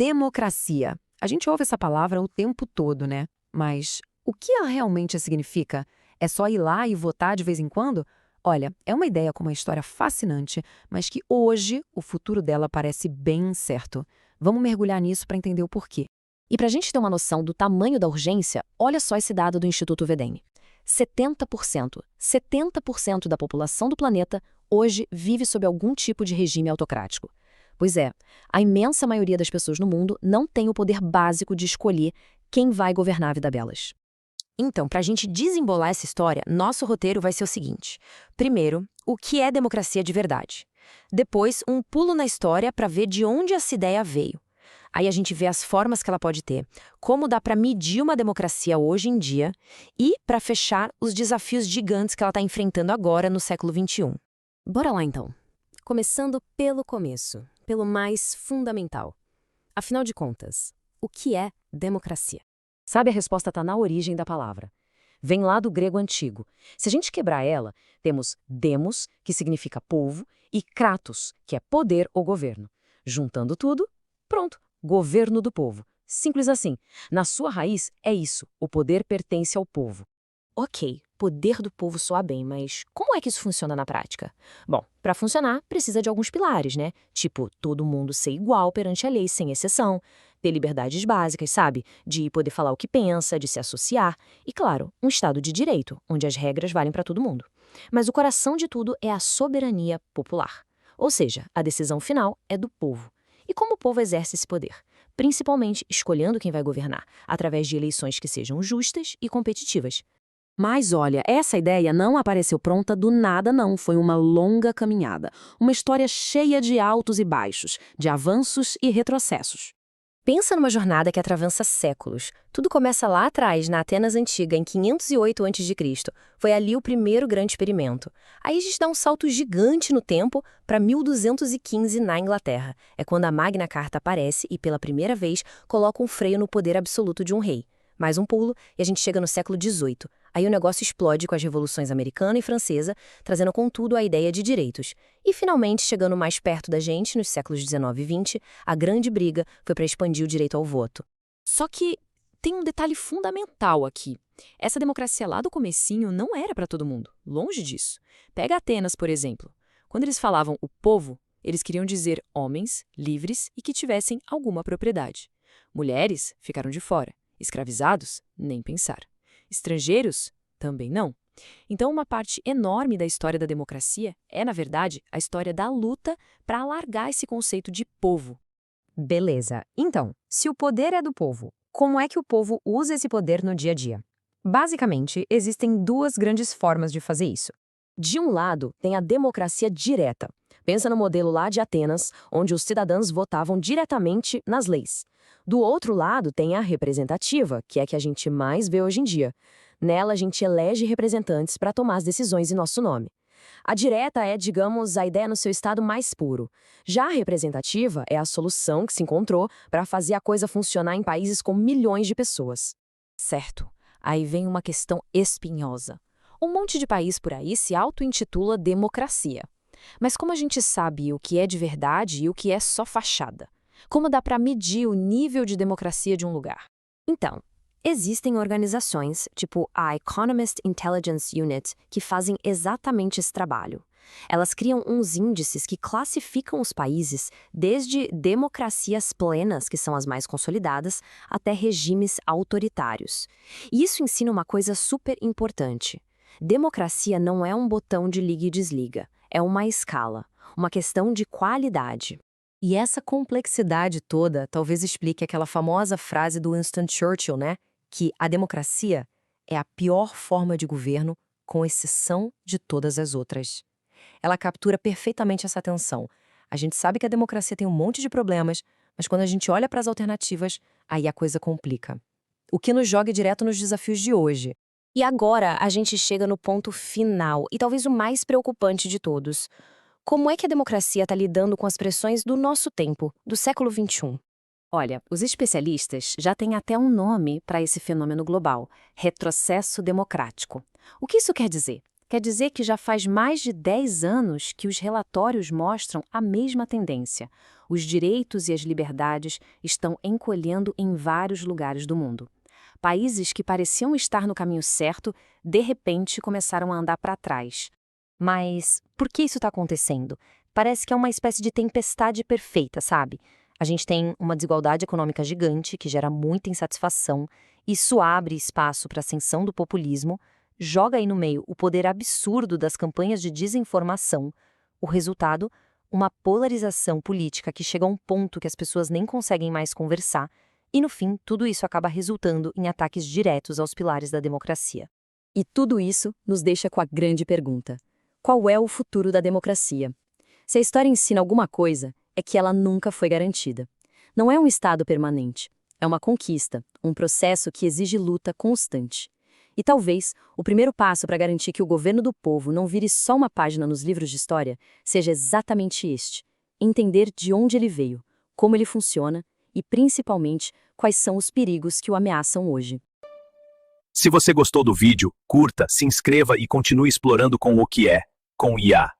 Democracia. A gente ouve essa palavra o tempo todo, né? Mas o que ela realmente significa? É só ir lá e votar de vez em quando? Olha, é uma ideia com uma história fascinante, mas que hoje o futuro dela parece bem incerto. Vamos mergulhar nisso para entender o porquê. E para a gente ter uma noção do tamanho da urgência, olha só esse dado do Instituto Vedem. 70% da população do planeta hoje vive sob algum tipo de regime autocrático. Pois é, a imensa maioria das pessoas no mundo não tem o poder básico de escolher quem vai governar a vida delas. Então, para a gente desembolar essa história, nosso roteiro vai ser o seguinte. Primeiro, o que é democracia de verdade? Depois, um pulo na história para ver de onde essa ideia veio. Aí a gente vê as formas que ela pode ter, como dá para medir uma democracia hoje em dia e, para fechar, os desafios gigantes que ela está enfrentando agora no século XXI. Bora lá então. Começando pelo começo, pelo mais fundamental. Afinal de contas, o que é democracia? Sabe, a resposta está na origem da palavra. Vem lá do grego antigo. Se a gente quebrar ela, temos demos, que significa povo, e kratos, que é poder ou governo. Juntando tudo, pronto, governo do povo. Simples assim. Na sua raiz, é isso, o poder pertence ao povo. Ok, poder do povo soa bem, mas como é que isso funciona na prática? Bom, para funcionar, precisa de alguns pilares, né? Tipo, todo mundo ser igual perante a lei, sem exceção, ter liberdades básicas, sabe? De poder falar o que pensa, de se associar, e, claro, um Estado de direito, onde as regras valem para todo mundo. Mas o coração de tudo é a soberania popular. Ou seja, a decisão final é do povo. E como o povo exerce esse poder? Principalmente escolhendo quem vai governar, através de eleições que sejam justas e competitivas. Mas olha, essa ideia não apareceu pronta do nada não, foi uma longa caminhada. Uma história cheia de altos e baixos, de avanços e retrocessos. Pensa numa jornada que atravessa séculos. Tudo começa lá atrás, na Atenas Antiga, em 508 a.C. Foi ali o primeiro grande experimento. Aí a gente dá um salto gigante no tempo para 1215 na Inglaterra. É quando a Magna Carta aparece e, pela primeira vez, coloca um freio no poder absoluto de um rei. Mais um pulo e a gente chega no século XVIII. Aí o negócio explode com as revoluções americana e francesa, trazendo contudo a ideia de direitos. E finalmente, chegando mais perto da gente, nos séculos XIX e XX, a grande briga foi para expandir o direito ao voto. Só que tem um detalhe fundamental aqui. Essa democracia lá do comecinho não era para todo mundo, longe disso. Pega Atenas, por exemplo. Quando eles falavam o povo, eles queriam dizer homens, livres e que tivessem alguma propriedade. Mulheres ficaram de fora. Escravizados? Nem pensar. Estrangeiros? Também não. Então, uma parte enorme da história da democracia é, na verdade, a história da luta para alargar esse conceito de povo. Beleza. Então, se o poder é do povo, como é que o povo usa esse poder no dia a dia? Basicamente, existem duas grandes formas de fazer isso. De um lado, tem a democracia direta. Pensa no modelo lá de Atenas, onde os cidadãos votavam diretamente nas leis. Do outro lado, tem a representativa, que é a que a gente mais vê hoje em dia. Nela, a gente elege representantes para tomar as decisões em nosso nome. A direta é, digamos, a ideia no seu estado mais puro. Já a representativa é a solução que se encontrou para fazer a coisa funcionar em países com milhões de pessoas. Certo. Aí vem uma questão espinhosa. Um monte de país por aí se auto-intitula democracia. Mas como a gente sabe o que é de verdade e o que é só fachada? Como dá para medir o nível de democracia de um lugar? Então, existem organizações, tipo a Economist Intelligence Unit, que fazem exatamente esse trabalho. Elas criam uns índices que classificam os países desde democracias plenas, que são as mais consolidadas, até regimes autoritários. E isso ensina uma coisa super importante. Democracia não é um botão de liga e desliga, é uma escala, uma questão de qualidade. E essa complexidade toda talvez explique aquela famosa frase do Winston Churchill, né? Que a democracia é a pior forma de governo, com exceção de todas as outras. Ela captura perfeitamente essa tensão. A gente sabe que a democracia tem um monte de problemas, mas quando a gente olha para as alternativas, aí a coisa complica. O que nos joga direto nos desafios de hoje. E agora a gente chega no ponto final, e talvez o mais preocupante de todos. Como é que a democracia está lidando com as pressões do nosso tempo, do século XXI? Olha, os especialistas já têm até um nome para esse fenômeno global: retrocesso democrático. O que isso quer dizer? Quer dizer que já faz mais de 10 anos que os relatórios mostram a mesma tendência. Os direitos e as liberdades estão encolhendo em vários lugares do mundo. Países que pareciam estar no caminho certo, de repente começaram a andar para trás. Mas por que isso está acontecendo? Parece que é uma espécie de tempestade perfeita, sabe? A gente tem uma desigualdade econômica gigante que gera muita insatisfação. Isso abre espaço para a ascensão do populismo, joga aí no meio o poder absurdo das campanhas de desinformação. O resultado, uma polarização política que chega a um ponto que as pessoas nem conseguem mais conversar. E, no fim, tudo isso acaba resultando em ataques diretos aos pilares da democracia. E tudo isso nos deixa com a grande pergunta: qual é o futuro da democracia? Se a história ensina alguma coisa, é que ela nunca foi garantida. Não é um estado permanente, é uma conquista, um processo que exige luta constante. E talvez o primeiro passo para garantir que o governo do povo não vire só uma página nos livros de história seja exatamente este: entender de onde ele veio, como ele funciona e, principalmente, quais são os perigos que o ameaçam hoje. Se você gostou do vídeo, curta, se inscreva e continue explorando com o que é, com IA.